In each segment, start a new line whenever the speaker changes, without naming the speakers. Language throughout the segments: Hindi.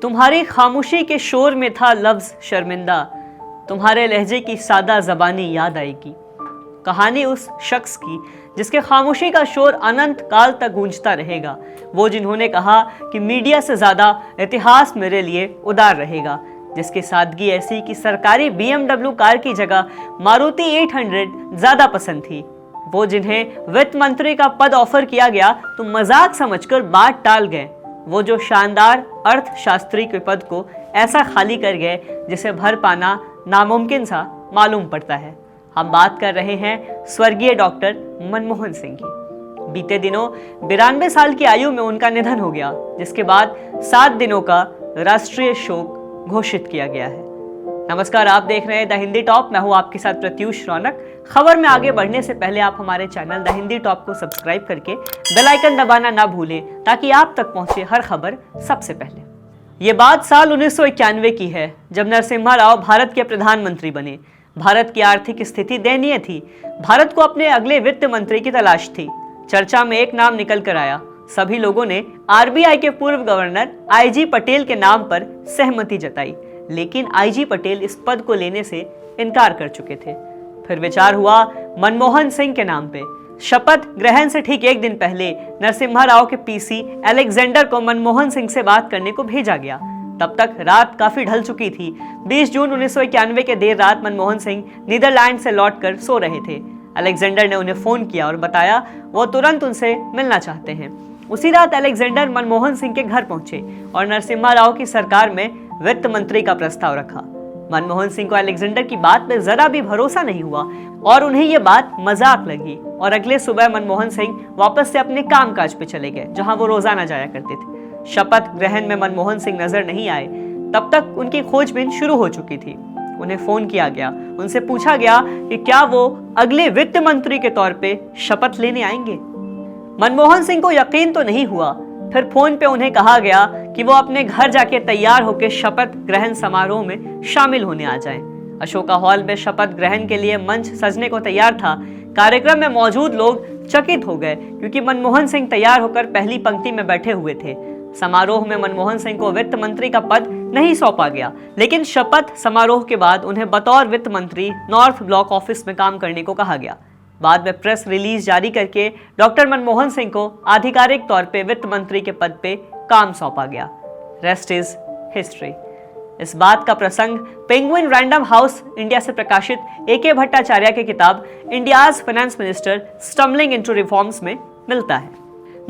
तुम्हारी खामोशी के शोर में था लफ्ज शर्मिंदा, तुम्हारे लहजे की सादा ज़बानी याद आएगी। कहानी उस शख्स की जिसके खामोशी का शोर अनंत काल तक गूंजता रहेगा। वो जिन्होंने कहा कि मीडिया से ज़्यादा इतिहास मेरे लिए उदार रहेगा। जिसकी सादगी ऐसी कि सरकारी BMW कार की जगह मारुति 800 ज़्यादा पसंद थी। वो जिन्हें वित्त मंत्री का पद ऑफर किया गया तो मजाक समझकर बात टाल गए। वो जो शानदार अर्थशास्त्री के पद को ऐसा खाली कर गए जिसे भर पाना नामुमकिन सा मालूम पड़ता है। हम बात कर रहे हैं स्वर्गीय डॉक्टर मनमोहन सिंह की। बीते दिनों 92 साल की आयु में उनका निधन हो गया, जिसके बाद 7 दिनों का राष्ट्रीय शोक घोषित किया गया है। नमस्कार, आप देख रहे हैं द हिंदी टॉप। मैं हूं आपके साथ प्रत्युष रौनक। खबर में आगे बढ़ने से पहले आप हमारे चैनल द हिंदी टॉप को सब्सक्राइब करके बेल आइकन दबाना ना भूलें ताकि आप तक पहुंचे हर खबर सबसे पहले। ये बात साल 1991 की है, जब नरसिम्हा राव भारत के प्रधानमंत्री बने। भारत की आर्थिक स्थिति दयनीय थी। भारत को अपने अगले वित्त मंत्री की तलाश थी। चर्चा में एक नाम निकल कर आया। सभी लोगों ने RBI के पूर्व गवर्नर IG पटेल के नाम पर सहमति जताई, लेकिन IG पटेल इस पद को लेने से इनकार कर चुके थे। फिर विचार हुआ मनमोहन सिंह के नाम पे। शपथ ग्रहण से ठीक एक दिन पहले नरसिम्हा राव के PC अलेक्जेंडर को मनमोहन सिंह से बात करने को भेजा गया। तब तक रात काफी ढल चुकी थी। 20 जून 1991 के देर रात मनमोहन सिंह नीदरलैंड से लौटकर सो रहे थे। अलेक्जेंडर ने उन्हें फोन किया और बताया वो तुरंत उनसे मिलना चाहते हैं। उसी रात अलेक्जेंडर मनमोहन सिंह के घर पहुंचे और नरसिम्हा राव की सरकार में वित्त मंत्री का प्रस्ताव रखा। मनमोहन सिंह को अलेक्जेंडर की बात पे जरा भी भरोसा नहीं हुआ और उन्हें ये बात मजाक लगी और अगले सुबह मनमोहन सिंह वापस से अपने कामकाज पे चले गए, जहां वो रोजाना जाया करते थे। शपथ ग्रहण में मनमोहन सिंह नजर नहीं आए। तब तक उनकी खोजबीन शुरू हो चुकी थी। उन्हें फोन किया गया, उनसे पूछा गया कि क्या वो अगले वित्त मंत्री के तौर पे शपथ लेने आएंगे। मनमोहन सिंह को यकीन तो नहीं हुआ। फिर फोन पे उन्हें कहा गया कि वो अपने घर जाके तैयार होकर शपथ ग्रहण समारोह में शामिल होने आ जाएं। अशोका हॉल में शपथ ग्रहण के लिए मंच सजने को तैयार था। कार्यक्रम में मौजूद लोग चकित हो गए क्योंकि मनमोहन सिंह तैयार होकर पहली पंक्ति में बैठे हुए थे। समारोह में मनमोहन सिंह को वित्त मंत्री का पद नहीं सौंपा गया, लेकिन शपथ समारोह के बाद उन्हें बतौर वित्त मंत्री नॉर्थ ब्लॉक ऑफिस में काम करने को कहा गया। बाद में प्रेस रिलीज जारी करके डॉक्टर मनमोहन सिंह को आधिकारिक तौर पे वित्त मंत्री के पद पे काम सौंपा गया। Rest is history. इस बात का प्रसंग पेंगुइन रैंडम हाउस इंडिया से प्रकाशित AK भट्टाचार्य की किताब India's finance minister stumbling into reforms में मिलता है।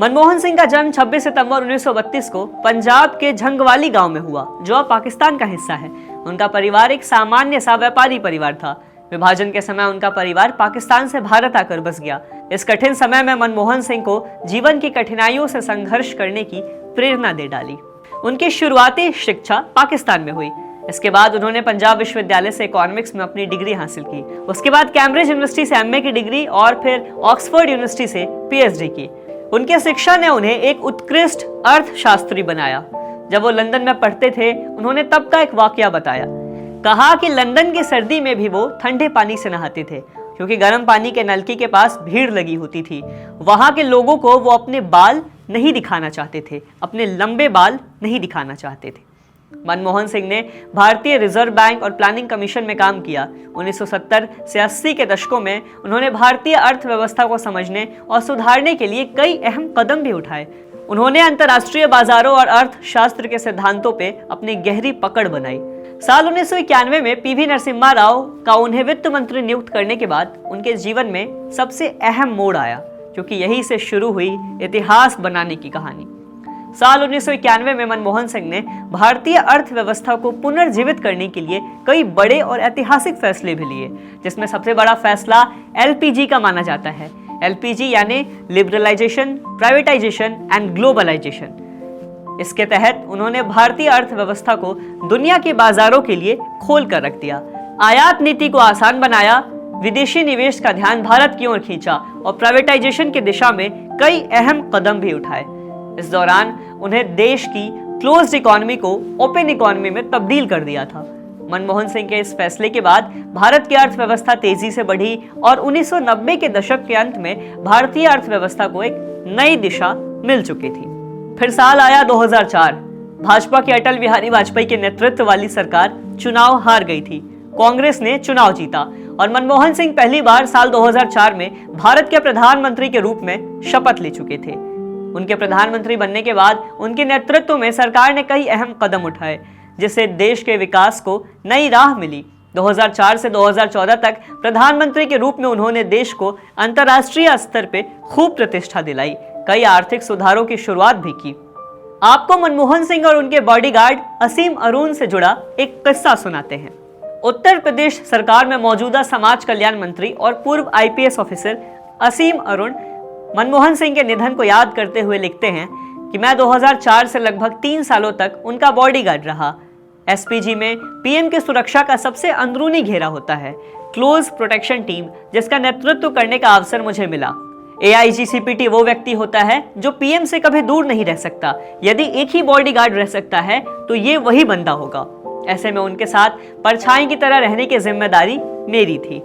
मनमोहन सिंह का जन्म 26 सितंबर 1932 को पंजाब के झंगवाली गांव में हुआ, जो अब पाकिस्तान का हिस्सा है। उनका परिवार एक सामान्य सा व्यापारी परिवार था। विभाजन के समय उनका परिवार पाकिस्तान से भारत आकर बस गया। इस कठिन समय में मनमोहन सिंह को जीवन की कठिनाइयों से संघर्ष करने की प्रेरणा दे डाली। उनकी शुरुआती शिक्षा पाकिस्तान में हुई। इसके बाद उन्होंने पंजाब विश्वविद्यालय से इकोनॉमिक्स में अपनी डिग्री हासिल की। उसके बाद कैम्ब्रिज यूनिवर्सिटी से MA की डिग्री और फिर ऑक्सफोर्ड यूनिवर्सिटी से PhD की। उनके शिक्षा ने उन्हें एक उत्कृष्ट अर्थशास्त्री बनाया। जब वो लंदन में पढ़ते थे, उन्होंने तब का एक वाकया बताया। कहा कि लंदन की सर्दी में भी वो ठंडे पानी से नहाते थे क्योंकि गर्म पानी के नलके के पास भीड़ लगी होती थी। वहां के लोगों को वो अपने बाल नहीं दिखाना चाहते थे, अपने लंबे बाल नहीं दिखाना चाहते थे। मनमोहन सिंह ने भारतीय रिजर्व बैंक और प्लानिंग कमीशन में काम किया। 1970 से 80 के दशकों में उन्होंने भारतीय अर्थव्यवस्था को समझने और सुधारने के लिए कई अहम कदम भी उठाए। उन्होंने अंतर्राष्ट्रीय बाजारों और अर्थशास्त्र के सिद्धांतों पे अपनी गहरी पकड़ बनाई। साल 1991 में PV नरसिम्हा राव का उन्हें वित्त मंत्री नियुक्त करने के बाद उनके जीवन में सबसे अहम मोड़ आया, क्योंकि यही से शुरू हुई इतिहास बनाने की कहानी। साल 1991 में मनमोहन सिंह ने भारतीय अर्थव्यवस्था को पुनर्जीवित करने के लिए कई बड़े और ऐतिहासिक फैसले भी लिए, जिसमें सबसे बड़ा फैसला LPG का माना जाता है। LPG यानी लिबरलाइजेशन, प्राइवेटाइजेशन एंड ग्लोबलाइजेशन। इसके तहत उन्होंने भारतीय अर्थव्यवस्था को दुनिया के बाजारों के लिए खोल कर रख दिया। आयात नीति को आसान बनाया, विदेशी निवेश का ध्यान भारत की ओर खींचा और प्राइवेटाइजेशन की दिशा में कई अहम कदम भी उठाए। इस दौरान उन्हें देश की क्लोज्ड इकोनॉमी को ओपन इकोनॉमी में तब्दील कर दिया था। मनमोहन सिंह के इस फैसले के बाद भारत की अर्थव्यवस्था तेजी से बढ़ी और 1990 के दशक के अंत में भारतीय अर्थव्यवस्था को एक नई दिशा मिल चुकी थी। फिर साल आया 2004। भाजपा की अटल बिहारी वाजपेयी के नेतृत्व वाली सरकार चुनाव हार गई थी। कांग्रेस ने चुनाव जीता और मनमोहन सिंह पहली बार साल 2004 में भारत के प्रधानमंत्री के रूप में शपथ ले चुके थे। उनके प्रधानमंत्री बनने के बाद उनके नेतृत्व में सरकार ने कई अहम कदम उठाए, जिससे देश के विकास को नई राह मिली। 2004 से 2014 तक प्रधानमंत्री के रूप में उन्होंने देश को अंतर्राष्ट्रीय स्तर पे खूब प्रतिष्ठा दिलाई, कई आर्थिक सुधारों की शुरुआत भी की। आपको मनमोहन सिंह और उनके बॉडीगार्ड असीम अरुण से जुड़ा एक किस्सा सुनाते हैं। उत्तर प्रदेश सरकार में मौजूदा समाज कल्याण मंत्री और पूर्व आईपीएस ऑफिसर असीम अरुण मनमोहन सिंह के निधन को याद करते हुए लिखते हैं कि मैं 2004 से लगभग 3 सालों तक उनका बॉडीगार्ड रहा। एसपीजी में पीएम की सुरक्षा का सबसे अंदरूनी घेरा होता है, क्लोज प्रोटेक्शन टीम, जिसका नेतृत्व करने का अवसर मुझे मिला। AIGCPT वो व्यक्ति होता है जो पीएम से कभी दूर नहीं रह सकता। यदि एक ही बॉडीगार्ड रह सकता है तो ये वही बंदा होगा। ऐसे में उनके साथ परछाई की तरह रहने की जिम्मेदारी मेरी थी।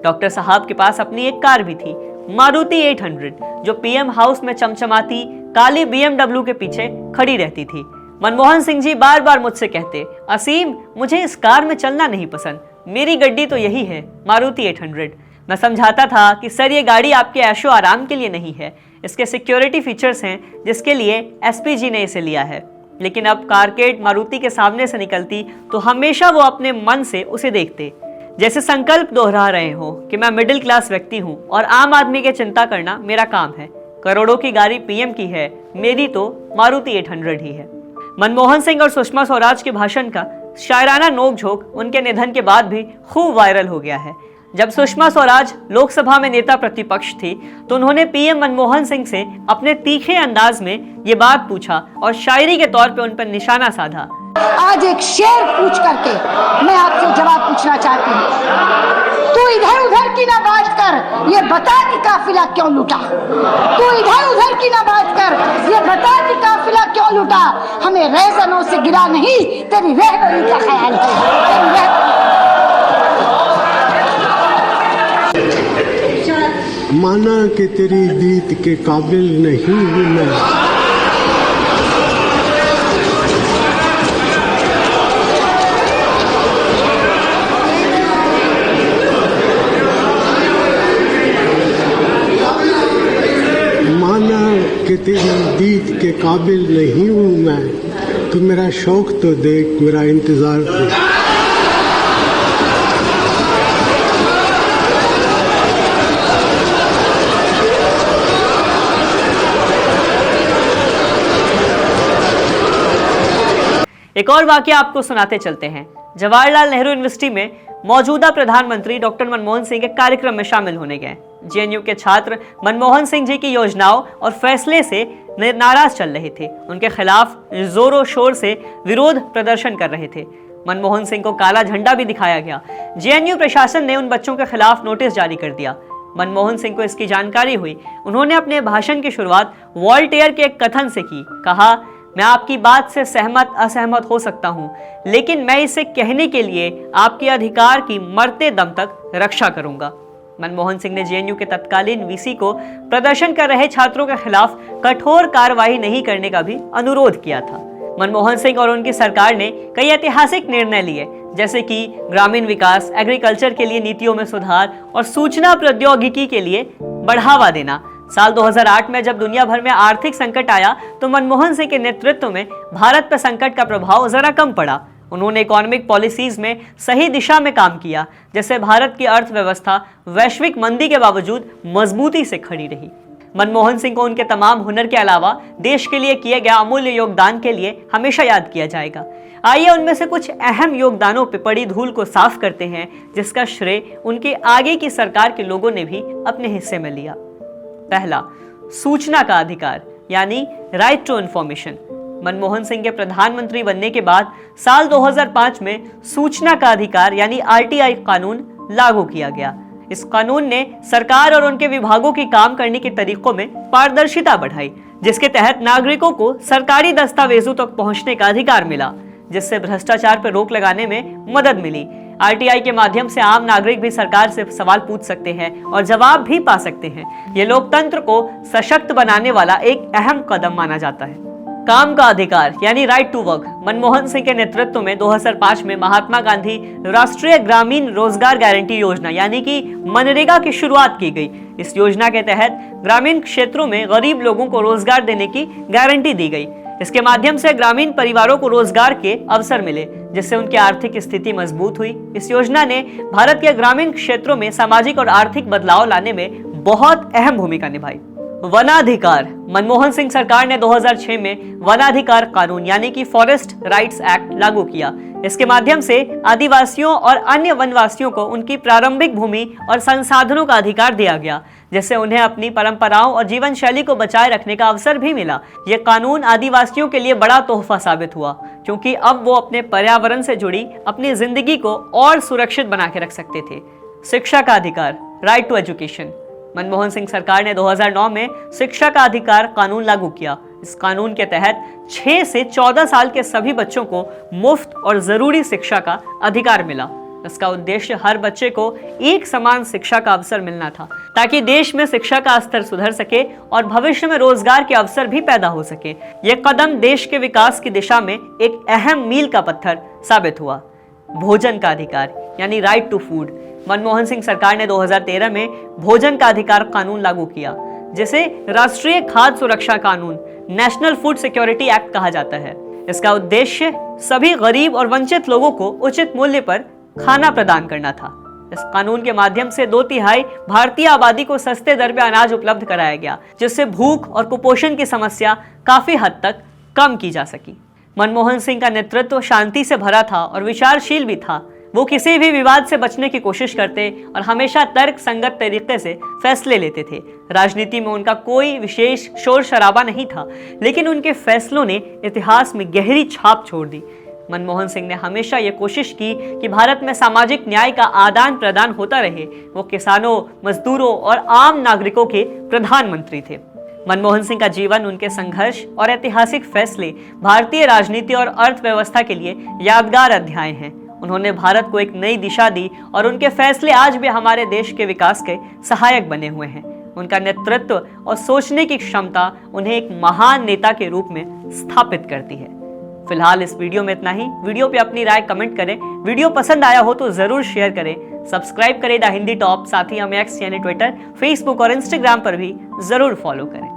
डॉक्टर साहब के पास अपनी एक कार भी थी, मारुति 800, जो पीएम हाउस में चमचमाती काली BMW के पीछे खड़ी रहती थी। मनमोहन सिंह जी बार बार मुझसे कहते, असीम मुझे इस कार में चलना नहीं पसंद, मेरी गड्डी तो यही है, मारुति 800। मैं समझाता था कि सर ये गाड़ी आपके ऐशो आराम के लिए नहीं है, इसके सिक्योरिटी फीचर्स हैं जिसके लिए एसपीजी ने इसे लिया है। लेकिन अब कारकेड मारुति के सामने से निकलती तो हमेशा वो अपने मन से उसे देखते, जैसे संकल्प दोहरा रहे हो कि मैं मिडिल क्लास व्यक्ति हूँ और आम आदमी की चिंता करना मेरा काम है। करोड़ों की गाड़ी पीएम की है, मेरी तो मारुति 800 ही है। मनमोहन सिंह और सुषमा स्वराज के भाषण का शायराना नोक-झोंक उनके निधन के बाद भी खूब वायरल हो गया है। जब सुषमा स्वराज लोकसभा में नेता प्रतिपक्ष थी तो उन्होंने पीएम मनमोहन सिंह से अपने तीखे अंदाज में ये बात पूछा और शायरी के तौर पे उन पर निशाना साधा।
आज एक शेर पूछ करके मैं आपसे जवाब पूछना चाहती हूँ। तू इधर उधर की ना बात कर, ये बता कि काफिला क्यों लूटा। तू इधर उधर की ना बात कर, ये बता कि काफिला क्यों लूटा। हमें रेज़नों से गिरा नहीं, तेरी रहबरी का ख्याल है।
माना कि तेरी दीद के काबिल नहीं हूँ मैं, माना कि तेरी दीद के काबिल नहीं हूँ मैं, तू मेरा शौक तो देख, मेरा इंतजार देख।
एक और वाकया आपको सुनाते चलते हैं। जवाहरलाल नेहरू यूनिवर्सिटी में मौजूदा प्रधानमंत्री डॉक्टर मनमोहन सिंह के कार्यक्रम में शामिल होने गए। जेएनयू के छात्र मनमोहन सिंह जी की योजनाओं और फैसले से नाराज चल रहे थे, उनके खिलाफ जोरों शोर से विरोध प्रदर्शन कर रहे थे। मनमोहन सिंह को काला झंडा भी दिखाया गया। जेएनयू प्रशासन ने उन बच्चों के खिलाफ नोटिस जारी कर दिया। मनमोहन सिंह को इसकी जानकारी हुई। उन्होंने अपने भाषण की शुरुआत वॉल्टेयर के एक कथन से की। कहा, मैं आपकी बात से सहमत असहमत हो सकता हूं, लेकिन मैं इसे कहने के लिए आपके अधिकार की मरते दम तक रक्षा करूंगा। मनमोहन सिंह ने जेएनयू के तत्कालीन वीसी को प्रदर्शन कर रहे छात्रों के खिलाफ कठोर कार्रवाई नहीं करने का भी अनुरोध किया था। मनमोहन सिंह और उनकी सरकार ने कई ऐतिहासिक निर्णय लिए, जैसे कि ग्रामीण विकास, एग्रीकल्चर के लिए नीतियों में सुधार और सूचना प्रौद्योगिकी के लिए बढ़ावा देना। साल 2008 में जब दुनिया भर में आर्थिक संकट आया तो मनमोहन सिंह के नेतृत्व में भारत पर संकट का प्रभाव जरा कम पड़ा। उन्होंने इकोनॉमिक पॉलिसीज में सही दिशा में काम किया, जिससे भारत की अर्थव्यवस्था वैश्विक मंदी के बावजूद मजबूती से खड़ी रही। मनमोहन सिंह को उनके तमाम हुनर के अलावा देश के लिए किए गए अमूल्य योगदान के लिए हमेशा याद किया जाएगा। आइए उनमें से कुछ अहम योगदानों पर पड़ी धूल को साफ करते हैं, जिसका श्रेय उनके आगे की सरकार के लोगों ने भी अपने हिस्से में लिया। पहला, सूचना का अधिकार यानी right to information. Manmohan Singh के प्रधानमंत्री बनने के बाद साल 2005 में सूचना का अधिकार यानी आरटीआई कानून लागू किया गया। इस कानून ने सरकार और उनके विभागों की काम करने के तरीकों में पारदर्शिता बढ़ाई, जिसके तहत नागरिकों को सरकारी दस्तावेजों तक पहुंचने का अधिकार मिला, जिससे भ्रष्टाचार पर रोक लगाने में मदद मिली। आरटीआई के माध्यम से आम नागरिक भी सरकार से सवाल पूछ सकते हैं और जवाब भी पा सकते हैं। ये लोकतंत्र को सशक्त बनाने वाला एक अहम कदम माना जाता है। काम का अधिकार यानी right to work Manmohan Singh के नेतृत्व में 2005 में महात्मा गांधी राष्ट्रीय ग्रामीण रोजगार गारंटी योजना यानी कि मनरेगा की शुरुआत की गई। इस योजना के तहत ग्रामीण क्षेत्रों में गरीब लोगों को रोजगार देने की गारंटी दी गई। इसके माध्यम से ग्रामीण परिवारों को रोजगार के अवसर मिले, जिससे उनकी आर्थिक स्थिति मजबूत हुई। इस योजना ने भारत के ग्रामीण क्षेत्रों में सामाजिक और आर्थिक बदलाव लाने में बहुत अहम भूमिका निभाई। वनाधिकार मनमोहन सिंह सरकार ने 2006 में वनाधिकार कानून यानी कि फॉरेस्ट राइट्स एक्ट लागू किया। इसके माध्यम से आदिवासियों और अन्य वनवासियों को उनकी प्रारंभिक भूमि और संसाधनों का अधिकार दिया गया, जिससे उन्हें अपनी परंपराओं और जीवन शैली को बचाए रखने का अवसर भी मिला। यह कानून आदिवासियों के लिए बड़ा तोहफा साबित हुआ, क्योंकि अब वो अपने पर्यावरण से जुड़ी अपनी जिंदगी को और सुरक्षित बना के रख सकते थे। शिक्षा का अधिकार right to education Manmohan Singh सरकार ने 2009 में शिक्षा का अधिकार कानून लागू किया। इस कानून के तहत 6 से 14 साल के सभी बच्चों को मुफ्त और जरूरी शिक्षा का अधिकार मिला। इसका उद्देश्य हर बच्चे को एक समान शिक्षा का अवसर मिलना था, ताकि देश में शिक्षा का स्तर सुधर सके और भविष्य में रोजगार के अवसर भी पैदा हो सके। यह कदम देश के विकास की दिशा में एक अहम मील का पत्थर साबित हुआ। भोजन का अधिकार यानी right to food Manmohan Singh सरकार ने 2013 में भोजन का अधिकार कानून लागू किया, जिसे राष्ट्रीय खाद्य सुरक्षा कानून नेशनल फूड सिक्योरिटी एक्ट कहा जाता है। इसका उद्देश्य सभी गरीब और वंचित लोगों को उचित मूल्य पर खाना प्रदान करना था। इस कानून के माध्यम से 2/3 भारतीय आबादी को सस्ते दर पे अनाज उपलब्ध कराया गया, जिससे भूख और कुपोषण की समस्या काफी हद तक कम की जा सकी। मनमोहन सिंह का नेतृत्व शांति से भरा था और विचारशील भी था। वो किसी भी विवाद से बचने की कोशिश करते और हमेशा तर्क संगत तरीके से फैसले लेते थे। राजनीति में उनका कोई विशेष शोर शराबा नहीं था, लेकिन उनके फैसलों ने इतिहास में गहरी छाप छोड़ दी। मनमोहन सिंह ने हमेशा ये कोशिश की कि भारत में सामाजिक न्याय का आदान प्रदान होता रहे। वो किसानों, मजदूरों और आम नागरिकों के प्रधानमंत्री थे। मनमोहन सिंह का जीवन, उनके संघर्ष और ऐतिहासिक फैसले भारतीय राजनीति और अर्थव्यवस्था के लिए यादगार अध्याय हैं। उन्होंने भारत को एक नई दिशा दी और उनके फैसले आज भी हमारे देश के विकास के सहायक बने हुए हैं। उनका नेतृत्व और सोचने की क्षमता उन्हें एक महान नेता के रूप में स्थापित करती है। फिलहाल इस वीडियो में इतना ही। वीडियो पे अपनी राय कमेंट करें। वीडियो पसंद आया हो तो जरूर शेयर करें। सब्सक्राइब करें द हिंदी टॉप। साथ ही हमें एक्स यानी ट्विटर, फेसबुक और इंस्टाग्राम पर भी जरूर फॉलो करें।